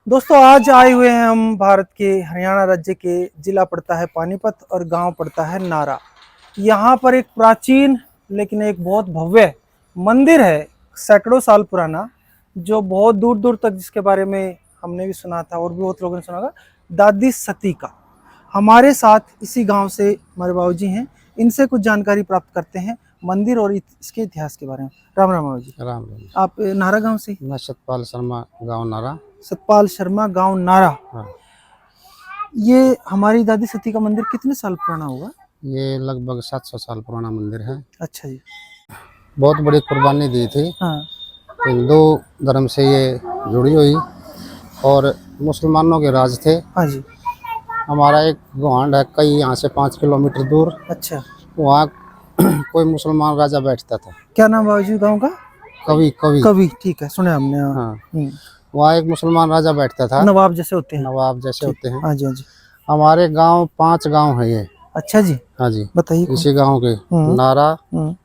दोस्तों आज आए हुए हैं हम भारत के हरियाणा राज्य के, जिला पड़ता है पानीपत और गांव पड़ता है नारा। यहाँ पर एक प्राचीन लेकिन एक बहुत भव्य मंदिर है, सैकड़ों साल पुराना, जो बहुत दूर दूर तक, जिसके बारे में हमने भी सुना था और भी बहुत लोगों ने सुना होगा, दादी सती का। हमारे साथ इसी गांव से हमारे बाबूजी हैं, इनसे कुछ जानकारी प्राप्त करते हैं मंदिर और इसके इतिहास के बारे में। राम राम बाबूजी। राम राम। आप नारा गांव से? मैं सतपाल शर्मा, गांव नारा। सतपाल शर्मा, गांव नारा। हाँ। ये हमारी दादी सती का मंदिर कितने साल पुराना होगा? ये लगभग 700 साल पुराना मंदिर है। अच्छा जी। बहुत बड़ी कुर्बानी दी थी। हाँ। हिंदू धर्म से ये जुड़ी हुई और मुसलमानों के राज थे। हाँ जी। हमारा एक गुहांड है कई यहाँ से 5 किलोमीटर दूर। अच्छा। वहाँ कोई मुसलमान राजा बैठता था। क्या नाम बाबूजी गांव का? कवि कवि कवि, ठीक है, सुने हमने। हाँ। वहाँ एक मुसलमान राजा बैठता था। नवाब जैसे होते हैं। नवाब जैसे होते हैं। हाँ जी, हाँ जी। हमारे गांव 5 गांव है ये। अच्छा जी। हाँ जी, बताइए। इसी गांव के नारा,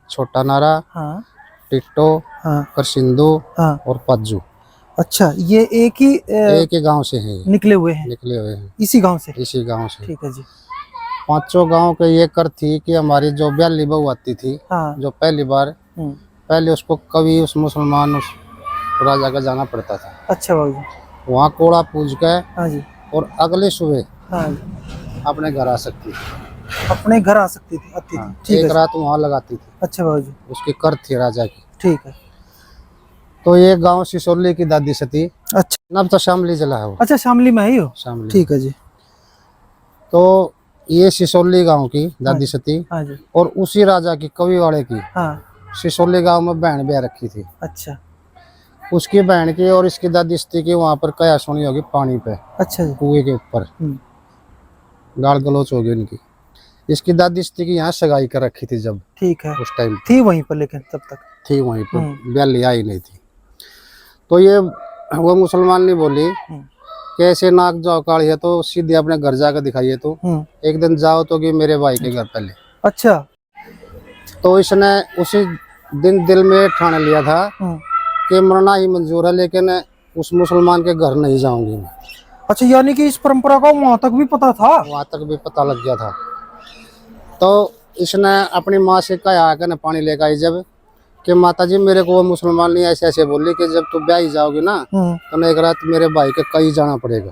छोटा नारा, हाँ टिट्टो, हाँ करसिंदू हाँ। और पज्जू। अच्छा, ये एक ही गांव से है, निकले हुए हैं? निकले हुए हैं इसी गांव से? इसी गांव से। ठीक है जी। 5 गांव के ये कर थी कि हमारी जो ब्याली बहू आती थी, हाँ। जो पहली बार, पहले उसको कभी उस मुसलमान उस राजा का जाना पड़ता था। अच्छा बाबूजी। वहाँ कोड़ा पूज के, हाँ जी, और अगले सुबह हाँ, अपने घर आ सकती थी। अपने घर आ सकती थी, आती हाँ, थी। ठीक एक है। रात वहाँ लगाती थी। अच्छा बाबूजी। उसकी कर थी राजा की। ठीक है। तो ये गांव सिसोली की दादी सती। अच्छा। अब तो शामली जिला है वो। अच्छा, शामली में ही हो? शामली। ठीक है जी। तो ये सिसोली गांव की दादी सती। हाँ जी। और उसी राजा की, कविवाड़े की, हाँ। सिसोली गांव में बहन ब्याह रखी थी। अच्छा। उसकी बहन की और इसकी दादी सती की वहां पर कया सुनी होगी पानी पे। अच्छा जी। कुएं के ऊपर गाल गलोच होगी इनकी। इसकी दादी सती की यहाँ सगाई कर रखी थी जब। ठीक है। उस टाइम थी वहीं पर, लेकिन तब तक थी वहीं पर, ब्याह आई नहीं थी। तो ये वो मुसलमान नहीं बोली कि ऐसे नाक जाओ काली है तो सीधे अपने घर जाकर दिखाइए। तो एक दिन जाओ तो कि मेरे भाई के घर पहले। अच्छा। तो इसने उसी दिन दिल में ठान लिया था कि मरना ही मंजूर है, लेकिन उस मुसलमान के घर नहीं जाऊंगी मैं। अच्छा, यानी कि इस परंपरा का वहां तक भी पता था? वहां तक भी पता लग गया था। तो इसने अपनी माँ से कहा कि न पानी लेकर आई जब, कि माता जी मेरे को वो मुसलमान नहीं ऐसे ऐसे बोली कि जब तू ब्याह जाओगी ना तो न एक रात मेरे भाई के कहीं जाना पड़ेगा।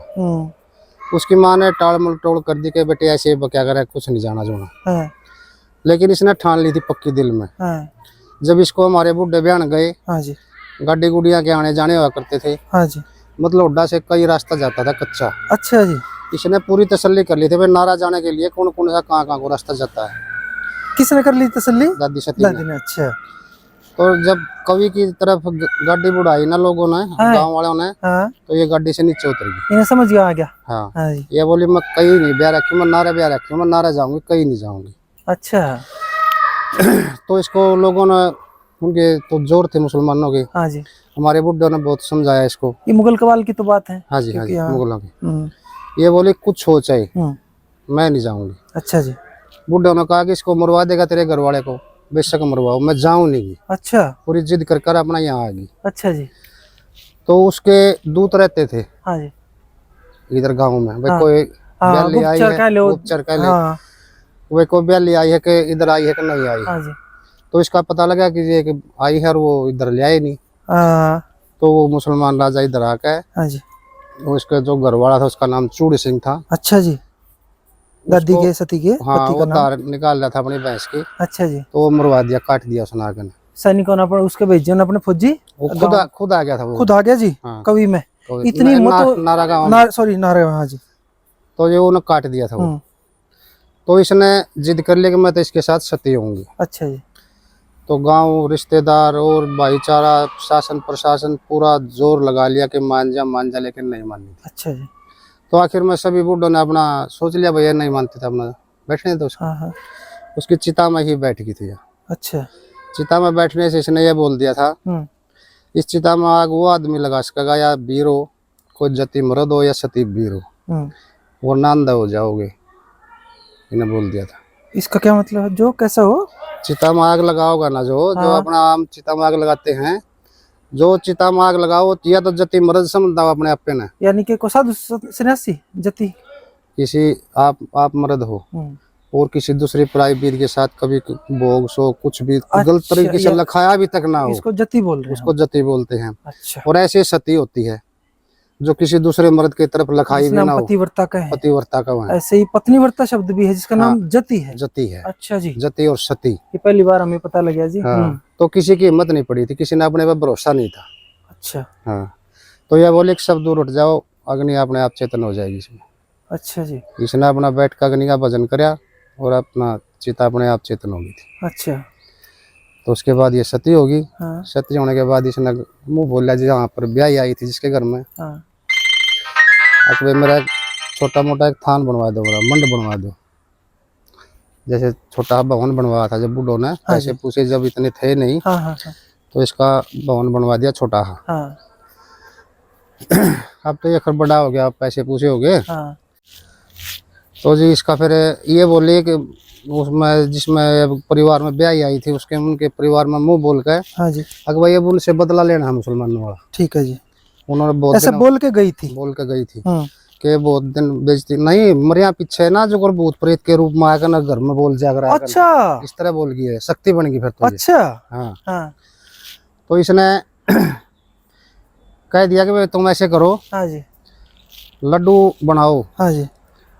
उसकी माँ ने टाल मटोल कर दी कि बेटे ऐसे क्या करे, कुछ नहीं जाना जोना। लेकिन इसने ठान ली थी पक्की दिल में। जब इसको हमारे बुढ़े बयान गए, गाड़ी गुड़िया के आने जाने हुआ करते थे। हाँ जी। मतलब उड्डा से कई रास्ता जाता था कच्चा। अच्छा जी। इसने पूरी तसल्ली कर ली थी भाई नारा जाने के लिए कौन कौन सा कहाँ को रास्ता जाता है। किसने कर ली तसल्ली? दादी सती ने। अच्छा। तो जब कवि की तरफ गाड़ी बुढ़ाई ना लोगों ने, गांव वालों ने, तो ये गाड़ी से नीचे उतर गई। इन्हें समझ आ गया। हाँ। ये बोली मैं कहीं नहीं ब्याह रखी, मैं नारा ब्याह रखी, मैं नारा जाऊंगी, कहीं नहीं जाऊंगी। अच्छा। तो इसको लोगों ने, उनके तो जोर थे मुसलमानों के। हाँ जी। हमारे बुढ़े ने बहुत समझाया इसको। ये मुगल कवाल की तो बात है। हाँ जी, हाँ जी, मुगलों की। ये बोली कुछ हो चाहे मैं नहीं जाऊंगी। अच्छा जी। बुढ़े ने कहा कि इसको मरवा देगा तेरे घर वाले को, बेशक मरवाओ, मैं जाऊं नहीं। अच्छा। पूरी जिद कर कर अपना यहाँ आ गई। अच्छा जी। तो उसके दूत रहते थे। हाँ जी। इधर गांव में भाई कोई ब्याली आई है, उपचार कह ले, वे कोई ब्याली आई है कि इधर आई है कि नहीं आई। हाँ जी। तो इसका पता लगा कि ये आई है और वो इधर ले आई नहीं। तो वो मुसलमान राजा इधर आके, हाँ जी, वो इसका जो घर वाला था उसका नाम चूड़ सिंह था। अच्छा जी। दादी के सती के हाँ, वो तार निकाल रहा था अपनी भैंस की। अच्छा जी। तो वो मरवा दिया, काट दिया उसने आगे। सैनिकों ने उसके भेजे अपने फौजी, वो खुद आ गया था। वो खुद आ गया जी। हाँ। कवि में इतनी सॉरी नारा। हाँ जी। तो ये उन्हें काट दिया था वो। तो इसने जिद कर लिया कि मैं तो इसके साथ सती होंगी। अच्छा जी। तो गांव, रिश्तेदार और भाईचारा, शासन प्रशासन पूरा जोर लगा लिया कि मान जा, लेकिन नहीं मानी। अच्छा जी। तो आखिर में सभी बूढ़ों ने अपना सोच लिया, भैया नहीं मानते थे अपना बैठने तो उसको। उसकी चिता में ही बैठ गई थी। अच्छा। चिता में बैठने से इसने ये बोल दिया था, इस चिता में आग वो आदमी लगा सकेगा या वीर हो, कोई जति मर्द हो या सती वीर हो, वो नांदा हो जाओगे, इन्हें बोल दिया था। इसका क्या मतलब? जो कैसा हो, चिता में आग लगाओगा ना, जो अपना आम चिता में आग लगाते हैं जो चिता में आग लगाओ या तो जति मर्द समझदाओ अपने आप पे न, यानी कि को साधु सन्यासी जति किसी आप मर्द हो और किसी दूसरी पराई वीर के साथ कभी भोग सो कुछ भी गलत तरीके से लखाया भी तक ना हो, इसको जति बोल रहे हैं, उसको जति बोलते हैं। अच्छा। और ऐसे सती होती है जो किसी दूसरे मर्द की तरफ लखाई भी ना हो, पतिव्रता का है, पतिव्रता का है। ऐसे ही पत्नीव्रता शब्द भी है जिसका नाम जति है। जति है। अच्छा जी, जति और सती, ये पहली बार हमें पता लगा जी। हाँ। तो किसी की हिम्मत नहीं पड़ी थी, किसी ने अपने पर भरोसा नहीं था। अच्छा। हाँ, तो यह बोले सब दूर उठ जाओ, अग्नि अपने आप चेतन हो जाएगी इसमें। अच्छा जी। इसने अपना बैठ कर अग्नि का भजन कराया और अपना चिता अपने आप चेतन हो गई थी। अच्छा। तो उसके बाद ये सती होगी। हाँ। सती होने के बाद इसने मुंह बोला जी जहाँ पर ब्याह आई थी जिसके घर में, हाँ। अब मेरा छोटा मोटा एक थान बनवा दो, मेरा मंड बनवा दो। जैसे छोटा भवन बनवाया था जब बूढ़ों ने, पैसे पूछे जब इतने थे नहीं। हाँ हाँ हाँ। तो इसका भवन बनवा दिया छोटा। हाँ। अब तो ये खर बड़ा हो गया, अब पैसे पूछे हो गए। हाँ। तो जी इसका फिर ये बोले कि उसमें जिसमें परिवार में ब्याह आई थी उसके उनके परिवार में मुंह बोल के, हाँ जी, अगर भाई अब उनसे बदला लेना है मुसलमानों वाला। ठीक है जी। उन्होंने बहुत ऐसा बोल के गई थी कि बहुत दिन बेचती नहीं मरिया पीछे ना जो भूत प्रेत के रूप में आकर ना घर में बोल जाकर। अच्छा, इस तरह बोल गई है, शक्ति बन गई फिर तो। अच्छा। हाँ हाँ। तो इसने कह दिया कि भाई तुम ऐसे करो, हाँ जी, लड्डू बनाओ। हाँ जी,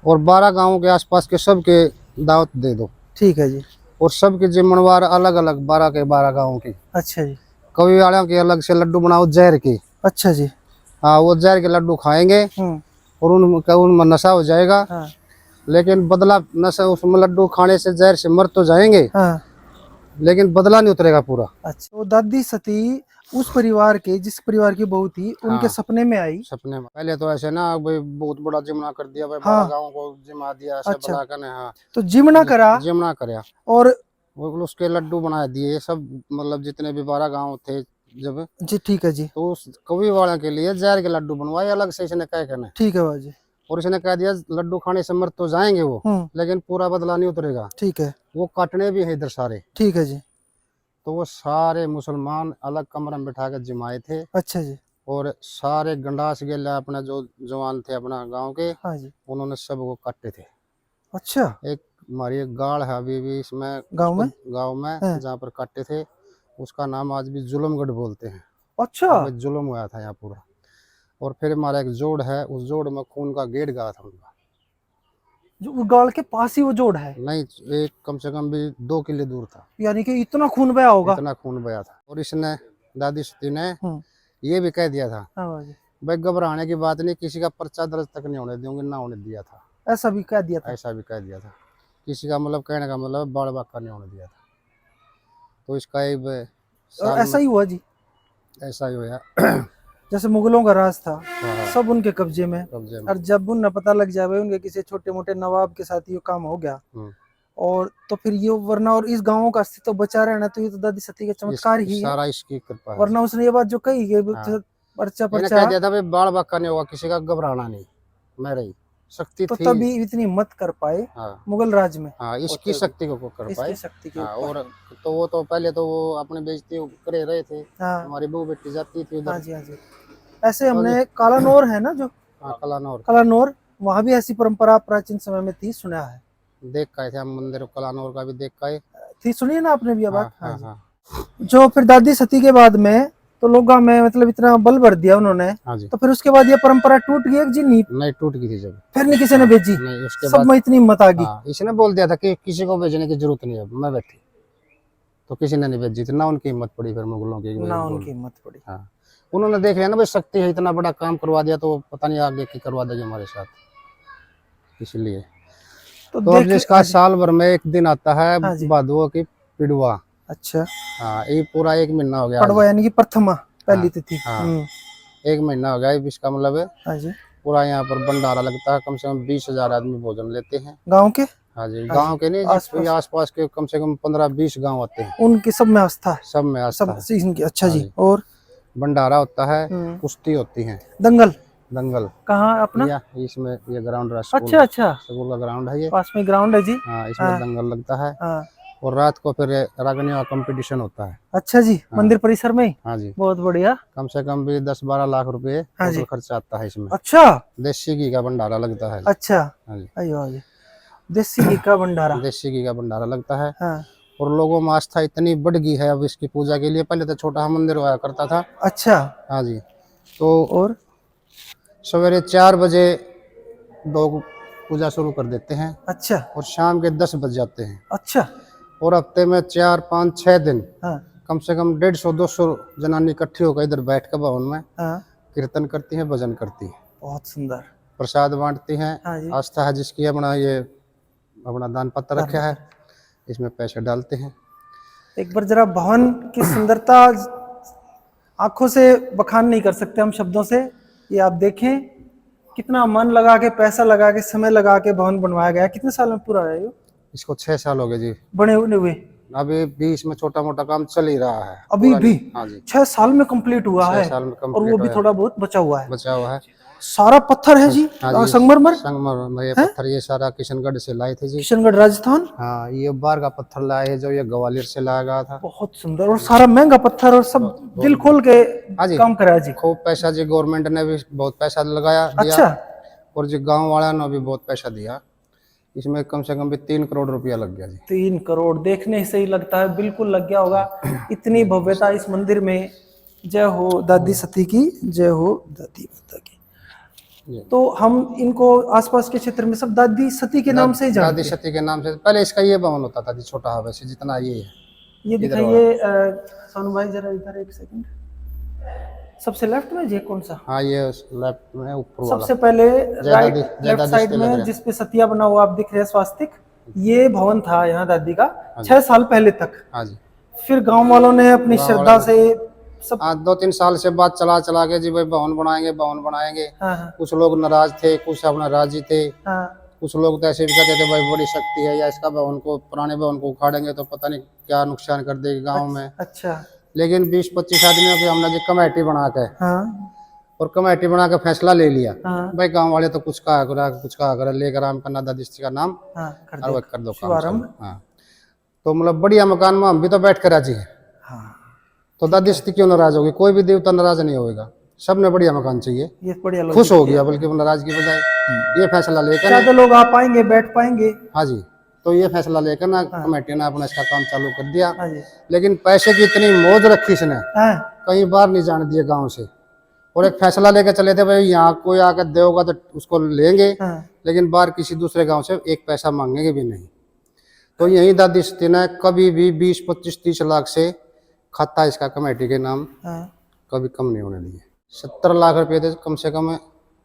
और 12 गांवों के आसपास के सबके दावत दे दो। ठीक है जी। और सबके जिम्मेवार अलग अलग 12 के 12 गांवों की। अच्छा जी। कवि वालों के अलग से लड्डू बनाओ जहर के। अच्छा जी। हाँ, वो जहर के लड्डू खाएंगे और उनमें नशा हो जाएगा। हाँ। लेकिन बदला नशा, उसमें लड्डू खाने से जहर से मर तो जाएंगे। हाँ। लेकिन बदला नहीं उतरेगा पूरा। अच्छा, वो दादी सती उस परिवार के, जिस परिवार की बहू थी, उनके सपने में आई। सपने में पहले तो ऐसे ना भाई बहुत बड़ा जिमना कर दिया भाई, 12 गाँव को जिमा दिया ऐसे। अच्छा। बुलाकर ने। हाँ, तो जिमना करा, जिमना कराया और वो उसके लड्डू बना दिए सब, मतलब जितने भी 12 गाँव थे जब जी। ठीक है जी। तो उस कवि वाले के लिए जहर के लड्डू बनवाए अलग से इसने कह करने। ठीक है बाजी। और इसने कह दिया लड्डू खाने से मर तो जाएंगे वो, लेकिन पूरा बदला नहीं उतरेगा। ठीक है। वो काटने भी है इधर सारे। ठीक है जी। तो वो सारे मुसलमान अलग कमरे में बिठा कर जिमाए थे। अच्छा जी। और सारे गंडास गेला अपना जो जवान थे अपना गांव के, हाँ जी, उन्होंने सब वो काटे थे। अच्छा। एक हमारी एक गाड़ है अभी भी इसमें गांव में जहाँ पर काटे थे, उसका नाम आज भी जुलमगढ़ बोलते हैं। अच्छा। जुलम हुआ था यहाँ पूरा। और फिर हमारा एक जोड़ है, उस जोड़ में खून का गेट गया था उनका। जो गाड़ के पास ही वो जोड़ है? नहीं, एक कम से कम भी 2 किले दूर था। यानी कि इतना खून बहा होगा? इतना खून बहा था। और इसने दादी सती ने ये भी कह दिया था भाई घबराने की बात नहीं, किसी का पर्चा दर्ज तक नहीं होने दूंगी, ना होने दिया था। ऐसा भी कह दिया था? ऐसा भी कह दिया था। किसी का मतलब कहने का मतलब बाड़ बाका नहीं होने दिया था। तो इसका एक ऐसा ही हुआ जी। ऐसा ही हुआ जैसे मुगलों का राज था। सब उनके कब्जे में। और जब उन्हें पता लग जाए उनके किसी छोटे मोटे नवाब के साथ ये काम हो गया, और तो फिर ये वरना और इस गांव का अस्तित्व बचा रहना, तो ये तो दादी सती का चमत्कार ही है। सारा इसकी कृपा है। वरना उसने ये बात जो कही पर्चा कह दिया था भाई बाड़ बाका नहीं होगा, किसी का घबराना नहीं, मैं रही शक्ति तो थी। तभी इतनी हिम्मत कर पाए मुगल राज में। हाँ, इसकी शक्ति को कर पाए। शक्ति के और तो वो तो पहले तो वो अपने बेइज्जती करे रहे थे। हमारी बहू बेटी जाती थी उधर। हाँ जी, हाँ जी। ऐसे हमने कालानौर है ना जो, कलानौर वहाँ भी ऐसी परंपरा प्राचीन समय में थी, सुना है। देख का थे हम मंदिर कलानौर का भी देख का थी, सुनिए ना आपने भी ये बात। हाँ। जो फिर दादी सती के बाद में तो लोगों में मतलब इतना बल भर दिया उन्होंने। हाँ जी। तो फिर उसके बाद ये परंपरा टूट गई जी? नहीं टूट गई थी जब, फिर नहीं किसी ने भेजी। नहीं, उसके सब में इतनी हिम्मत आ गई। इसने बोल दिया था कि किसी को भेजने की जरूरत नहीं है, मैं बैठी, तो किसी ने नहीं भेजी थी। ना उनकी हिम्मत पड़ी फिर मुगलों की, ना उनकी हिम्मत पड़ी। हाँ, उन्होंने देख लिया ना भाई शक्ति है, इतना बड़ा काम करवा दिया तो पता नहीं आगे की करवा देगी हमारे साथ, इसलिए। तो अब जिसका साल भर में एक दिन आता है भादुओं की पिड़वा। अच्छा। हाँ, ये पूरा 1 महीना हो गया। पड़वा यानी कि प्रथमा पहली तिथि। हाँ, 1 महीना हो गया इसका मतलब है। हाँ जी। पूरा यहाँ पर भंडारा लगता है, कम से कम 20,000 आदमी भोजन लेते हैं गांव के। हाँ जी, गांव के नहीं, आसपास के कम से कम 15-20 गांव आते हैं। उनकी सब में आस्था है? सब में आस्था है। अच्छा जी। और भंडारा होता है, कुश्ती होती है, दंगल कहाँ अपना इसमें ये ग्राउंड। अच्छा अच्छा, स्कूल का ग्राउंड है ये, पास में ग्राउंड है जी। हाँ, इसमें दंगल लगता है। और रात को फिर रागनिया कंपटीशन होता है। अच्छा जी, मंदिर परिसर में ही? हाँ जी, बहुत बढ़िया। कम से कम भी 10-12 लाख रुपए हाँ जी। टोटल खर्चा आता है इसमें। अच्छा देसी घी का भंडारा लगता है। अच्छा। हाँ जी, अयो जी, देसी घी का भंडारा। देसी घी का भंडारा लगता है। हाँ। और लोगों में आस्था इतनी बढ़ गई है अब इसकी पूजा के लिए। पहले तो छोटा मंदिर हुआ करता था। अच्छा। हाँ जी, तो और सवेरे 4 बजे लोग पूजा शुरू कर देते हैं अच्छा और शाम के 10 बज जाते हैं। अच्छा। और हफ्ते में 4-5-6 दिन हाँ कम से कम 150-200 जनानी इकट्ठी होकर इधर बैठ कर भवन में हाँ। कीर्तन करती हैं, भजन करती हैं, बहुत सुंदर। प्रसाद बांटती हैं। हाँ जी। आस्था है जिसकी अपना ये अपना दान पत्र रखा है, इसमें पैसे डालते हैं। एक बार जरा भवन की सुंदरता आंखों से बखान नहीं कर सकते हम शब्दों से। ये आप देखें कितना मन लगा के, पैसा लगा के, समय लगा के भवन बनवाया गया है। कितने साल में पूरा है ये इसको 6 साल हो गए जी बने हुए? अभी भी इसमें छोटा मोटा काम चल ही रहा है अभी पूरा भी? नहीं। हाँ जी, 6 साल में कंप्लीट हुआ 6 है? साल में और वो कंप्लीट भी हुआ थोड़ा बहुत बचा हुआ है? बचा हुआ है। सारा पत्थर है जी? हाँ जी, संगमरमर? संगमरमर ये पत्थर ये सारा किशनगढ़ से लाए थे जी। किशनगढ़ राजस्थान? हाँ, ये बाहर का पत्थर लाए है जो ये ग्वालियर से लाया गया था। बहुत सुंदर। और सारा महंगा पत्थर और सब दिल खोल के हाँ जी, काम करा जी। खूब पैसा जी, गवर्नमेंट ने भी बहुत पैसा लगाया दिया। अच्छा। और जो गांव वाला ने भी बहुत पैसा दिया। इसमें कम से कम भी 3 करोड़ रुपया लग गया जी। 3 करोड़ देखने से ही लगता है बिल्कुल लग गया होगा। इतनी भव्यता इस मंदिर में। जय हो दादी सती की, जय हो दादी माता की। तो हम इनको आसपास के क्षेत्र में सब दादी सती के नाम से ही जानते दादी सती के नाम से। पहले इसका ये भवन होता था जी, छोटा है वैसे जितना ये है। ये दिखाइए सोनू भाई जरा इधर एक सेकंड। सबसे लेफ्ट में जी कौन सा? हाँ, ये लेफ्ट में ऊपर वाला सबसे पहले राइट लेफ्ट साइड में जिसपे सतिया बना हुआ आप दिख रहे हैं स्वास्तिक, ये भवन था यहाँ दादी का 6 साल पहले तक। हाँ जी, फिर गांव वालों ने अपनी श्रद्धा से सब 2-3 साल से बाद चला के जी भाई भवन बनाएंगे भवन बनाएंगे। हाँ कुछ लोग नाराज थे, कुछ अपना राजी थे। हाँ कुछ लोग तो ऐसे भी कहते थे भाई बड़ी शक्ति है या इसका भवन को, पुराने भवन को उखाड़ेंगे तो पता नहीं क्या नुकसान कर देगी गांव में। अच्छा। लेकिन 20-25 आदमियों की हमने जो कमेटी बना के और कमेटी बना के फैसला ले लिया भाई गांव वाले तो कुछ कहा कर लेकर आम करना दादी का नाम कर दो काम। हाँ, तो मतलब बढ़िया मकान में हम भी तो बैठ कर राजी है। तो दादी सती क्यों नाराज होगी? कोई भी देवता नाराज नहीं होगा, सबने बढ़िया मकान चाहिए, ये बढ़िया खुश हो गया बल्कि नाराज की बजाय ये फैसला लेकर ज्यादा लोग आ पाएंगे, बैठ पाएंगे। हाँ जी, तो ये फैसला लेकर ना कमेटी ने अपना इसका काम चालू कर दिया। हाँ जी। लेकिन पैसे की इतनी मौज रखी इसने, कहीं बाहर नहीं जाने दिए गांव से। और एक फैसला लेकर चले थे भाई यहाँ कोई आकर देगा तो उसको लेंगे, लेकिन बाहर किसी दूसरे गांव से एक पैसा मांगेंगे भी नहीं। तो यही दादी सती ने कभी भी 20, 25, 30 लाख से खाता इसका कमेटी के नाम कभी कम नहीं होने दिए। 70 लाख रुपए थे कम से कम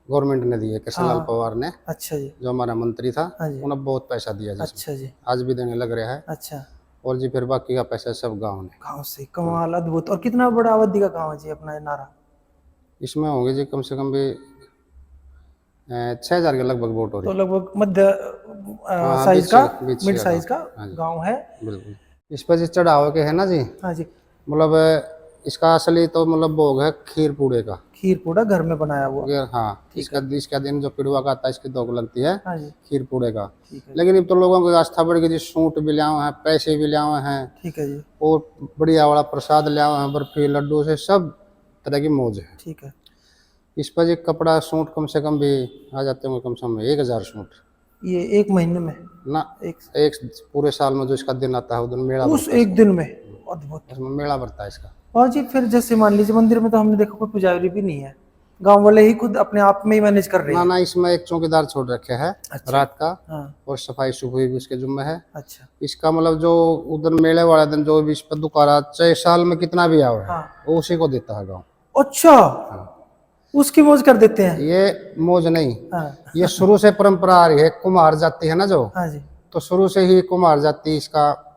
गवर्नमेंट ने दिए, कृष्णलाल पवार ने। अच्छा जी, जो हमारा मंत्री था उन्होंने बहुत पैसा दिया। अच्छा जी, आज भी देने लग रहा है। अच्छा। और जी फिर बाकी का पैसा सब गांव ने। गांव से कमाल, अद्भुत। और कितना बड़ा आबादी का गांव है जी अपना नारा? इसमें होंगे जी कम से कम भी 6000 के लगभग वोट हो रही है। तो लगभग मध्य साइज का, मिड साइज का गांव है। बिल्कुल। इस पर जी चढ़ाव के है ना जी। हाँ जी। मतलब इसका असली तो मतलब भोग है खीर पूड़े का। खीर पूड़ा घर में बनाया हुआ? हाँ, इसका दिन जो पिड़ुआ का आता है इसकी दोग लगती है। हाँ जी। खीर पूड़े का। लेकिन अब तो लोगों की आस्था बढ़ गई जी, सूट भी लिया हुआ है, पैसे भी लिया हुए हैं। ठीक है जी। और बढ़िया वाला प्रसाद लिया हुआ है, बर्फी लड्डू से सब तरह की मौज है। ठीक है। इस पर जी कपड़ा सूट कम से कम भी आ जाते होंगे, कम से कम 1000 सूट। ये एक महीने में ना? एक पूरे साल में जो इसका दिन आता है उस दिन मेला, उस एक दिन में अद्भुत इसमें मेला बढ़ता है इसका। और जी फिर जैसे मान लीजिए मंदिर में तो हमने देखा कोई पुजारी भी नहीं है, गांव वाले ही खुद अपने आप में ही मैनेज कर रहे हैं? ना, इसमें एक चौकीदार छोड़ रखे है। अच्छा। रात का। और सफाई सुफाई भी उसके जिम्मे है। अच्छा। इसका मतलब जो उधर मेले वाला दिन जो भी इस पर दुकारा चाहे साल में कितना भी आवे वो उसी को देता है गाँव। अच्छा। उसकी मौज कर देते हैं? ये मौज नहीं, ये शुरू से परंपरा आ रही है। कुम्हार जाति है ना जो, तो शुरू से ही कुम्हार जाति इसका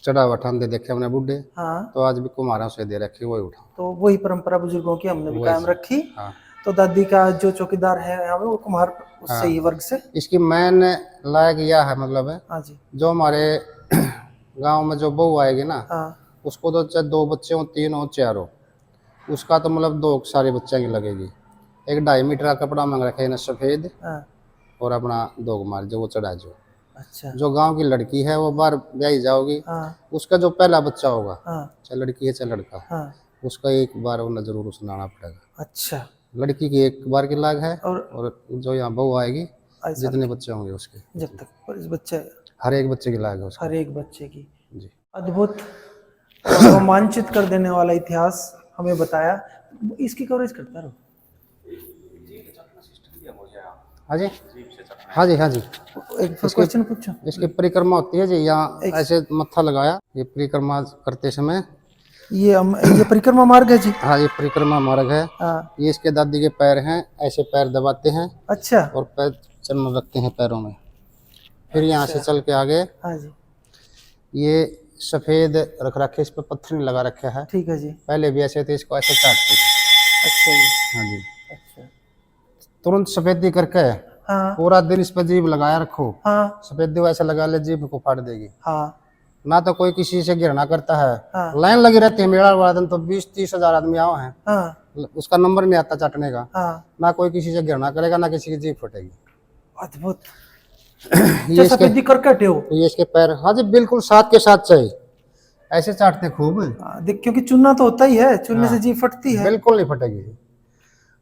चढ़ावा ठान देखे हमने बुढ़े। तो आज भी कुम्हारों से दे रखी वही उठा, तो वही परंपरा बुजुर्गों की हमने भी कायम रखी। तो दादी का जो चौकीदार है यहाँ पे वो कुम्हार उससे ही वर्ग से। इसकी मैन लायक यह है मतलब है जो हमारे गांव में जो बहू आएगी ना, उसको तो चाहे 2 बच्चे हो, 3 हो, 4 हो, उसका तो मतलब 2 सारे बच्चे की लगेगी। एक 2.5 मीटर का कपड़ा मांग रखे है ना सफेद, और अपना 2 कुमार जो वो चढ़ा जो। अच्छा। जो गांव की लड़की है वो बाहर ब्याही जाओगी, हाँ उसका जो पहला बच्चा होगा, हाँ चाहे लड़की है चाहे लड़का, हाँ। उसका एक बार वो जरूर सुनाना पड़ेगा। अच्छा। लड़की की एक बार की लाग है, और और जो यहाँ बहू आएगी ऐसा जितने बच्चे होंगे उसके, जब तक इस बच्चे, हर एक बच्चे की लाग है उसका। हर एक बच्चे की। जी। अद्भुत और रोमांचित कर देने वाला इतिहास हमें बताया। इसकी कवरेज करता रहो। हाँ जी, हाँ जी, हाँ जी। एक फिर क्वेश्चन पूछो। इसकी परिक्रमा होती है जी, यहाँ एक- ऐसे मत्था लगाया, ये परिक्रमा करते समय। ये परिक्रमा मार्ग है जी। हाँ, ये परिक्रमा मार्ग है। हाँ। ये इसके दादी के पैर हैं, ऐसे पैर दबाते हैं अच्छा। और पैर चरण रखते हैं पैरों में। फिर यहाँ से अच्छा। चल के आगे हाँ जी। ये सफेद रख रखे, इस पे पत्थर नहीं लगा रखा है। ठीक है जी। पहले भी ऐसे थे, इसको ऐसे चाटते थे। अच्छा जी। हाँ जी। अच्छा। तुरंत सफेदी करके हाँ पूरा दिन इस पर जीभ लगाया रखो। हाँ सफेदी वैसे लगा ले, जीभ को फाड़ देगी। हाँ ना तो कोई किसी से घृणा करता है। हाँ लाइन लगी रहती है, मेला वाला दिन तो 20-30 हजार आदमी आओ हैं, हाँ उसका नंबर नहीं आता चाटने का। हाँ। ना कोई किसी से घृणा करेगा, ना किसी की जीभ फटेगी। अद्भुत। ये इसके, सफेदी कर कटे हो। ये इसके पैर, हाँ जी बिल्कुल साथ के साथ चाहिए, ऐसे चाटते खूब। देख, क्योंकि चुनना तो होता ही है, चुनने से हाँ, जीभ फटती है। बिल्कुल नहीं फटेगी।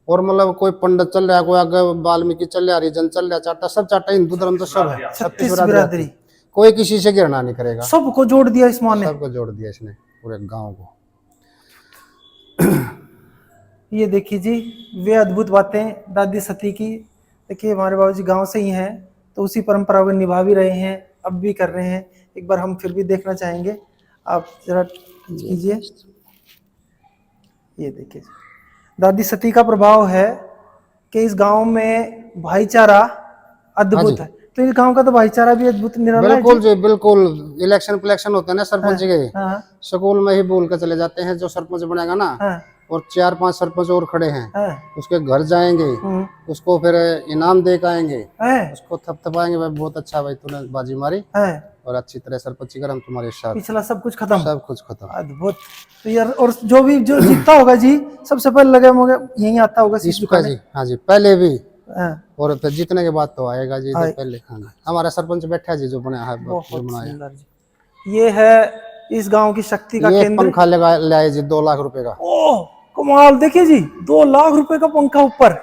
और मतलब कोई पंडित चल रहा है, कोई आगे वाल्मीकि चल रहा, हरिजन चल रहा, चाटा सब चाटा, हिंदू धर्म तो सब है, 36 बिरादरी आती बिरादरी, है। कोई किसी से घृणा नहीं करेगा। सबको जोड़ दिया इस माँ ने। सबको जोड़ दिया इसने, पूरे गांव को। ये देखिए जी, वे अद्भुत बातें दादी सती की। देखिए हमारे बाबूजी गांव से ही हैं, तो उसी परंपरा को निभा भी रहे हैं, अब भी कर रहे हैं। एक बार हम फिर भी देखना चाहेंगे, आप जरा कीजिए। ये देखिए जी, दादी सती का प्रभाव है कि इस गांव में भाईचारा अद्भुत है। तो इस गांव का तो भाईचारा भी अद्भुत निराला है बिल्कुल जी, बिल्कुल। इलेक्शन फिलेक्शन होते हैं ना सरपंच के, हाँ स्कूल में ही बोल कर चले जाते हैं, जो सरपंच बनेगा ना, हाँ और 4-5 सरपंच और खड़े हैं, हाँ उसके घर जाएंगे, उसको फिर इनाम दे के आएंगे, हाँ उसको थपथपाएंगे, भाई बहुत अच्छा भाई तूने बाजी मारी, हाँ। और अच्छी तरह सरपंची कर, हम तुम्हारे साथ। पिछला सब कुछ खत्म, सब कुछ खत्म। अद्भुत। तो यार, और जो जीतता होगा जी, सबसे पहले लगे मोगे यही आता होगा शीश इसका झुकाने। जी, हाँ जी, पहले भी, हाँ, और फिर जीतने के बाद तो आएगा जी, आए। तो पहले। हाँ जी, हमारा सरपंच बैठा है जी, जो बना है, बहुत जो बनाया। सुंदर जी। ये है इस गांव की शक्ति का ये केंद्र। पंखा लगा लाए जी 2 लाख रुपए का। ओह कमाल, देखिए जी, 2 लाख रुपए का पंखा ऊपर।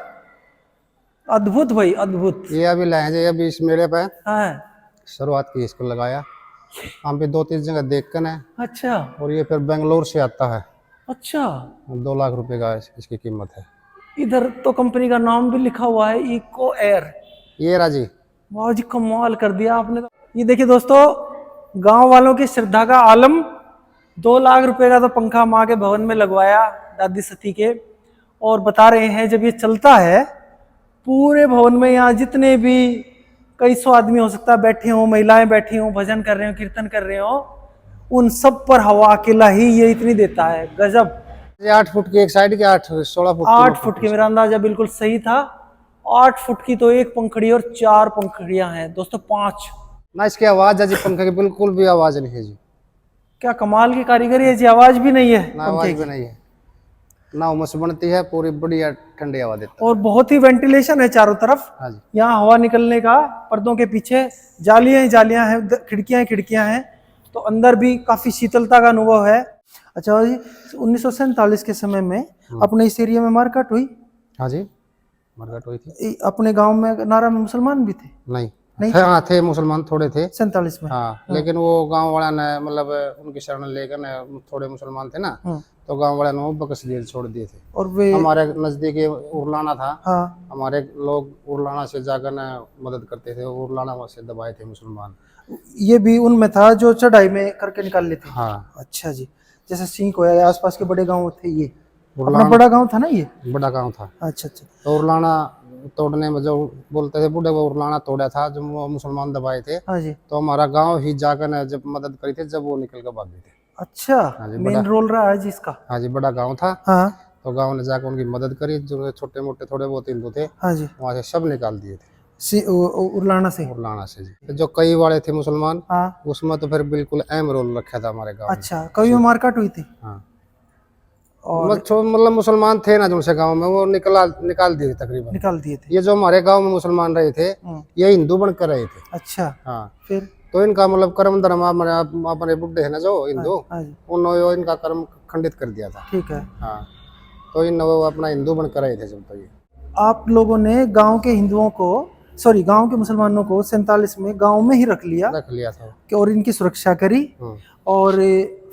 अद्भुत भाई, अद्भुत। ये अभी लाए जी, अभी इस मेले पे हाँ। शुरुआत की, इसको लगाया। हम भी 2-3 जगह देख कर है, अच्छा और ये फिर बेंगलोर से आता है। अच्छा। 2 लाख रुपए का इसकी कीमत है। इधर तो कंपनी का नाम भी लिखा हुआ है, इको एयर। ये राजी, वाह जी, कमाल कर दिया आपने तो। ये देखिए दोस्तों, गांव वालों की श्रद्धा का आलम। 2 लाख रुपए का तो पंखा माँ के भवन में लगवाया दादी सती के, और बता रहे हैं जब ये चलता है पूरे भवन में, यहाँ जितने भी कई सौ आदमी हो सकता है बैठे हों, महिलाएं बैठी हों, भजन कर रहे हो, कीर्तन कर रहे हो, उन सब पर हवा अकेला ही ये इतनी देता है। गजब। ये 8 फुट की एक साइड की, 16 फुट 8 फुट की, मेरा अंदाजा बिल्कुल सही था। 8 फुट की तो एक पंखड़ी और 4 पंखड़ियां हैं दोस्तों, 5। ना इसकी आवाज है जी, पंखे की बिल्कुल भी आवाज नहीं है जी। क्या कमाल की कारीगरी है जी, आवाज भी नहीं है ना आवाज भी नहीं है, ना उमस बनती है, पूरी बढ़िया ठंडी हवा देता और बहुत ही वेंटिलेशन है चारों तरफ। है। हाँ जी, यहाँ हवा निकलने का, पर्दों के पीछे जालियां ही जालियां हैं, खिड़कियां ही खिड़कियां हैं, तो अंदर भी काफी शीतलता का अनुभव है। अच्छा जी, 1947 के समय में अपने इस एरिया में मारकाट हुई। हाँ जी, मरघट हुई थी। अपने गांव में नारा में मुसलमान भी थे? नहीं, नहीं थे, हाँ थे, मुसलमान थोड़े थे 47 में। हाँ, लेकिन वो गांव वाला ने मतलब उनकी शरण लेकर न, थोड़े मुसलमान थे ना, तो गांव वाले ने वो बकस दिए, छोड़ दिए थे। और वे हमारे नजदीक उरलाना था, हाँ, हमारे लोग उरलाना से जाकर न मदद करते थे, उरलाना से दबाए थे मुसलमान। ये भी उनमें था जो चढ़ाई में करके निकाल लेते। हाँ, अच्छा जी, जैसे सिंह को या आसपास के बड़े गांव थे, ये अपना उरलाना बड़ा गांव था ना ये? बड़ा गांव था। अच्छा अच्छा। तो उरलाना तोड़ने में जो बोलते थे बूढ़े, वो उरलाना तोड़ा था, जब वो मुसलमान दबाए थे, हाँ जी। तो हमारा गांव ही जाकर न जब मदद करी थी, जब वो निकल कर भागे थे। अच्छा, हाँ जी, मेन रोल रहा है जी इसका। हाँ जी, बड़ा गांव था। हाँ तो गांव ने जाकर उनकी मदद करी, जो छोटे मोटे थोड़े बहुत हिंदू थे, हाँ जी, वहां से सब निकाल दिए थे, उरलाना से। उरलाना से जी। जो कई वाले थे मुसलमान, हाँ। उसमें तो फिर बिल्कुल अहम रोल रखा था हमारे गांव में। अच्छा, कभी में मारकाट हुई थी? हाँ, और मतलब मुसलमान थे ना जो से गांव में, वो निकाल दिए तकरीबन। निकाल दिए थे। ये जो हमारे गांव में मुसलमान रहे थे, ये हिंदू बनकर रहे थे। अच्छा। हाँ, फिर तो इनका मतलब कर्म धर्म अपने बुढ़े है ना जो हिंदू, हाँ जी, उन्होंने इनका कर्म खंडित कर दिया था। ठीक है। हाँ, तो इन वो अपना हिंदू बनकर रहे थे जब। तो ये आप लोगों ने गांव के हिंदुओं को, सॉरी गांव के मुसलमानों को 47 में गांव में ही रख लिया रख लिया था। कि और इनकी सुरक्षा करी। और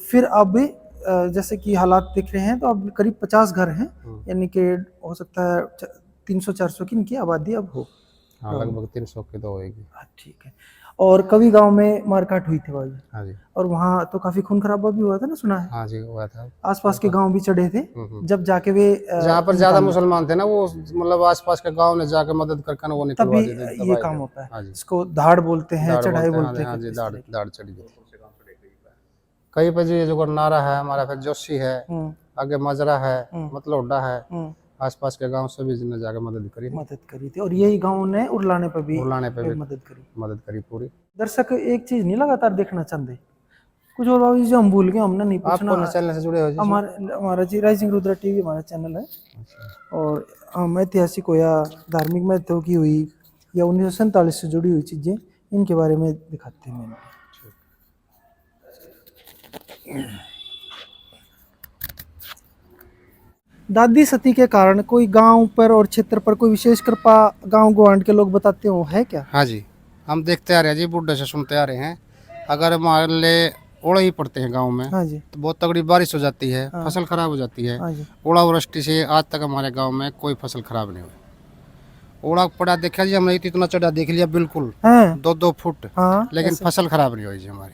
फिर अब जैसे कि हालात दिख रहे हैं तो अब करीब 50 घर हैं, यानी कि हो सकता है 300-400 की इनकी आबादी अब हो। हाँ, लगभग 300 की तो होगी। ठीक है। और कभी गांव में मारकाट हुई थी भाई? हाँ जी। और वहाँ तो काफी खून खराबा भी हुआ था ना, सुना है? हाँ जी, हुआ था। आसपास के गांव भी चढ़े थे, जब जाके वे जहाँ पर ज्यादा मुसलमान थे ना, वो मतलब आसपास के गांव ने जाके मदद करके वो निकलवा तभी दिए थे। ये काम होता है। इसको धाड़ बोलते हैं, चढ़ाई बोलते हैं। हाँ जी, दाढ़ चढ़ी गई। कहीं पे जी जो नारा है हमारा, फिर जोशी है, आगे मजरा है, मतलोडा है, आसपास के गांव से भी जिन्हें जाकर मदद करी थी। और यही गांव ने उरलाने पे भी मदद करी पूरी। दर्शक एक चीज नहीं लगातार देखना चाहते, कुछ और बाबू जी जो हम भूल गए, हमने नहीं पूछना। आप कौन चैनल से जुड़े हो जी? हमारा जी राइजिंग रुद्रा टीवी हमारा चैनल है। और हम ऐतिहासिक हो या धार्मिक महत्व की हुई या 1947 से जुड़ी हुई चीजें, इनके बारे में दिखाते हैं। दादी सती के कारण कोई गांव पर और क्षेत्र पर कोई विशेष कृपा गांव गुआंढ के लोग बताते हो, है क्या? हाँ जी, हम देखते आ रहे हैं जी, बुढ़े से सुनते आ रहे हैं। अगर मान ले ओले ही पड़ते हैं गांव में, हाँ जी, तो बहुत तगड़ी बारिश हो जाती है, फसल खराब हो जाती है। हाँ जी, ओलावृष्टि से आज तक हमारे गांव में कोई फसल खराब नहीं हुई। ओला पड़ा देखा जी हमने, इतना चढ़ा देख लिया बिल्कुल 2-2 फुट, लेकिन फसल खराब नहीं हुई जी हमारी।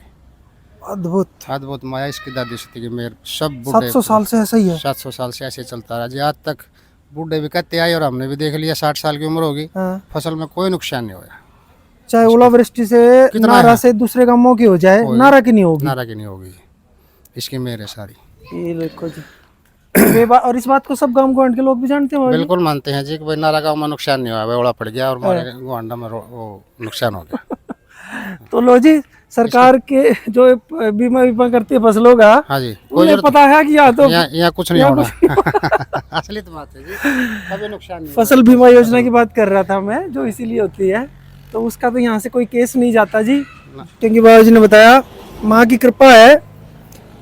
अद्भुत माया इसकी दादी सती की मेहर। सब बुढ़े 700 साल से ऐसा ही है। 700 साल से ऐसे चलता रहा जी आज तक। बूढ़े भी कहते आए और हमने भी देख लिया, 60 साल की उम्र होगी, फसल में कोई नुकसान नहीं हुआ। चाहे ओलावृष्टि से नारा से दूसरे गांवों की हो जाए, नारा की नहीं होगी। इसकी मेहर है सारी। ये देखो जी। और इस बात को सब गांव गुआंढ के लोग भी जानते हैं? बिल्कुल मानते हैं जी कि भाई नारा गांव में नुकसान नहीं हुआ, ओला पड़ गया और हमारे गुआंढा में वो नुकसान हो गया। तो लो जी, सरकार के जो बीमा करती है फसलों का, हाँ जी, उन्हें पता है कि यहाँ कुछ नहीं होना। असली तो बात है जी, कभी नुकसान नहीं। फसल बीमा योजना की बात कर रहा था मैं, जो इसीलिए होती है, तो उसका तो यहाँ से कोई केस नहीं जाता जी, क्योंकि बाबा जी ने बताया माँ की कृपा है,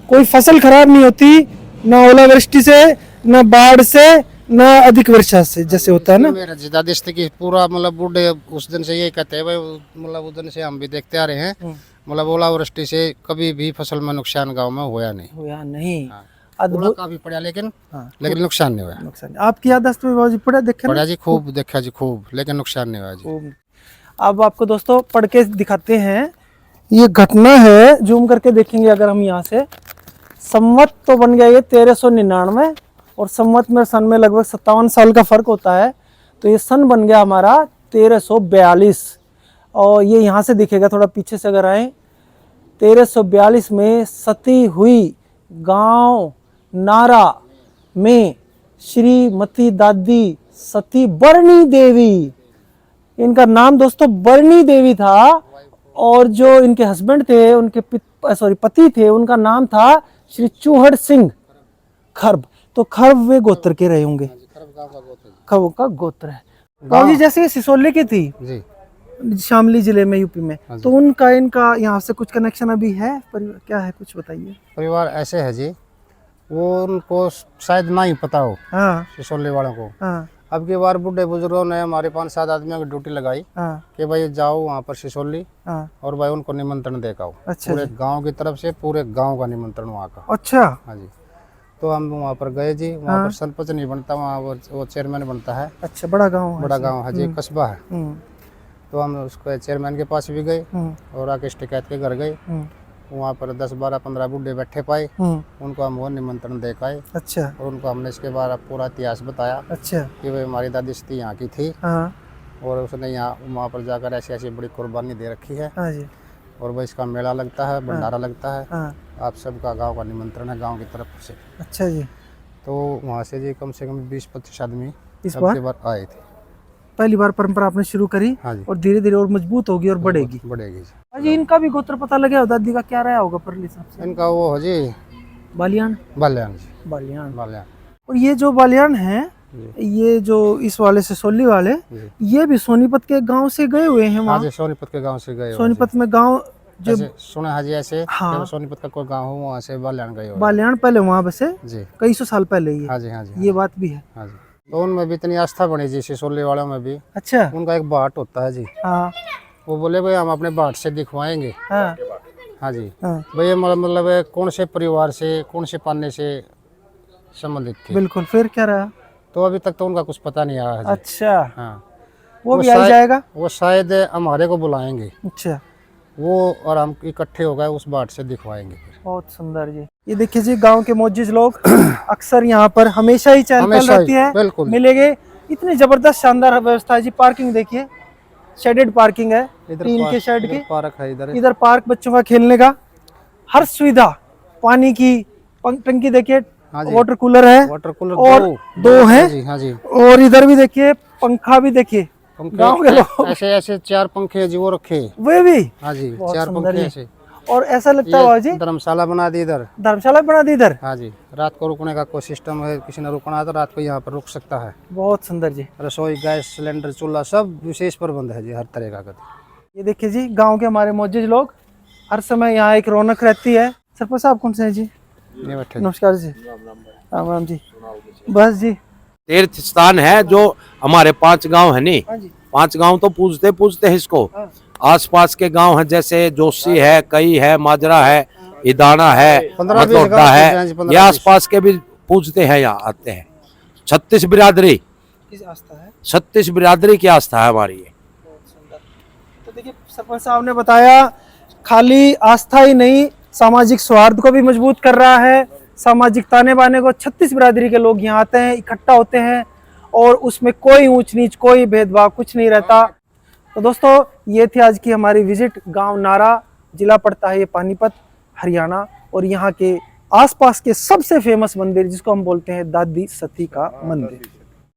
कोई फसल खराब नहीं होती, ना ओलावृष्टि से, ना बाढ़ से, ना अधिक वर्षा से, जैसे होता है ना। मेरा दादी की पूरा मतलब बूढ़े उस दिन से यही कहते हैं भाई, मतलब उस दिन से हम भी देखते आ रहे हैं, मतलब ओलावृष्टि से कभी भी फसल में नुकसान गांव में हुआ नहीं। अद्भुत काफी पड़ा, लेकिन नुकसान नहीं हुआ। आपकी याददाश्त में बाबूजी पढ़ा जी, खूब देखा जी, खूब, लेकिन नुकसान नहीं हुआ जी। अब आपको दोस्तों पढ़ के दिखाते हैं, ये घटना है, जूम करके देखेंगे अगर हम यहाँ से। संवत तो बन गया ये 1399, और संवत में सन में लगभग 57 साल का फर्क होता है, तो ये सन बन गया हमारा 1342। और ये यहाँ से दिखेगा, थोड़ा पीछे से अगर आए, 1342 में सती हुई गांव नारा में श्रीमती दादी सती बरनी देवी, इनका नाम दोस्तों बरनी देवी था, और जो इनके हस्बैंड थे, उनके पति थे, उनका नाम था श्री चूहड़ सिंह खर्ब। तो खर्ब वे गोत्र के रहे होंगे, खर्ब का गोत्र है। बाबूजी जैसे सिसोले की थी जी, शामली जिले में, यूपी में, तो उनका इनका यहाँ से कुछ कनेक्शन अभी है? क्या है, कुछ बताइए। परिवार ऐसे है जी, वो उनको शायद ना ही पता हो, सिसोले वालों को। अब की बार बुढ़े बुजुर्गों ने हमारे 5-7 आदमियों की ड्यूटी लगाई कि भाई जाओ वहाँ पर सिसोली, और भाई उनको निमंत्रण दे आओ। अच्छा, पूरे गांव की तरफ से पूरे गांव का निमंत्रण वहाँ का। अच्छा, हाँ जी। तो हम वहाँ पर गए जी, वहाँ पर सरपंच नहीं बनता, वहाँ वो चेयरमैन बनता है। अच्छा, बड़ा गाँव है जी, कस्बा है। तो हम उसको चेयरमैन के पास भी गए और राकेश टिकैत के घर गए, वहाँ पर 10-12-15 बुढ़े बैठे पाए, उनको हम वो निमंत्रण दे के आए। अच्छा, और उनको हमने इसके बारे पूरा इतिहास बताया। अच्छा, कि भाई हमारी दादी सती यहाँ की थी, और उसने यहाँ वहाँ पर जाकर ऐसी ऐसी बड़ी कुर्बानी दे रखी है, और भाई इसका मेला लगता है, भंडारा लगता है, आप सबका गांव का निमंत्रण है गांव की तरफ से। अच्छा जी। तो वहाँ से जी कम से कम 20-25 आदमी इस बार आए थे। पहली बार परंपरा आपने शुरू करी, और धीरे धीरे और मजबूत होगी और बढ़ेगी जी। इनका भी गोत्र पता लगा, दादी का क्या रहा होगा परली हिसाब से? इनका वो हो जी बालियान। बाल्यान जी, बालियान। बाल्यान और ये जो बालियान है, जी। ये जो इस वाले से सोली वाले, जी। ये भी सोनीपत के गांव से गए हुए हैं हाँ वहाँ। जी, सोनीपत के गांव से गए हो सोनीपत में गांव जो ऐसे सुना है जी, ऐसे हाँ। कि सोनीपत का कोई गांव हो वहाँ से बाल्यान गए हो बालियान पहले वहाँ बसे जी। कई सौ साल पहले ही है। हाँ जी, हाँ जी, हाँ ये जी, बात भी है। हाँ जी। तो उनमें भी इतनी आस्था बनी जी, सिसोली वालों में भी। अच्छा। उनका एक बाट होता है जी, हाँ वो बोले भाई हम अपने बाट से दिखवाएंगे। हाँ हाँ जी, हाँ, भाई मतलब कौन से परिवार से, कौन से पाने से संबंधित थे। बिल्कुल। फिर क्या रहा? तो अभी तक तो उनका कुछ पता नहीं आया है जी। अच्छा, हाँ, वो भी आ जाएगा। वो शायद हमारे को बुलाएंगे, अच्छा, वो और हम इकट्ठे हो गए उस बाट से दिखवाएंगे फिर। बहुत सुंदर जी। ये देखिए जी, गांव के मोजिज लोग अक्सर यहाँ पर हमेशा ही चहल पहल हमेशा ही, रहती है, बिल्कुल। मिलेंगे। इतनी जबरदस्त शानदार व्यवस्था है जी। पार्किंग देखिए, शेडेड पार्किंग है, टीन के शेड की। पार्क है इधर। इधर पार्क बच्चों का खेलने का, हर सुविधा, पानी की टंकी देखिए, हाँ जी, वाटर कूलर है, वाटर कूलर और दो है। हाँ जी, हाँ जी। और इधर भी देखिए पंखा भी देखिए, गांव के लोग ऐसे ऐसे 4 पंखे हैं जी, वो रखे। वे भी हाँ जी, बहुत 4 सुंदर पंखे जी। ऐसे। और ऐसा लगता है बाबा जी धर्मशाला बना दी इधर। धर्मशाला बना दी इधर। हाँ जी, रात को रुकने का कोई सिस्टम है, किसी ने रुकना है तो रात को यहाँ पर रुक सकता है। बहुत सुंदर जी। रसोई, गैस सिलेंडर, चूल्हा, सब विशेष प्रबंध है जी, हर तरह का। ये देखिए जी, गांव के हमारे मौजूद लोग, हर समय यहाँ एक रौनक रहती है। सरपंच साहब कौन से हैं जी? ये बैठे। नमस्कार जी। राम राम जी। बस जी, तीर्थ स्थान है जो हमारे 5 गांव है नी। हाँ जी, 5 गांव तो पूजते पूजते हैं इसको। हाँ। आसपास के गांव हैं जैसे जोशी है, कई है, माजरा है, इदाना है, 15-20 मतोडा गांव है, पूजते हैं जी, 15-20। ये आसपास के भी पूजते हैं, यहाँ आते हैं। 36 बिरादरी, किस आस्था है? 36 बिरादरी की आस्था है हमारी ये। बहुत सुंदर। तो देखिए, सरपंच साहब ने बताया, खाली आस्था ही नहीं, सामाजिक सौहार्द को भी मजबूत कर रहा है। सामाजिक ताने बाने को 36 बिरादरी के लोग यहाँ आते हैं, इकट्ठा होते हैं, और उसमें कोई ऊंच नीच, कोई भेदभाव, कुछ नहीं रहता। तो दोस्तों, ये थी आज की हमारी विजिट गांव नारा। जिला पड़ता है ये पानीपत, हरियाणा, और यहाँ के आसपास के सबसे फेमस मंदिर जिसको हम बोलते हैं दादी सती का मंदिर।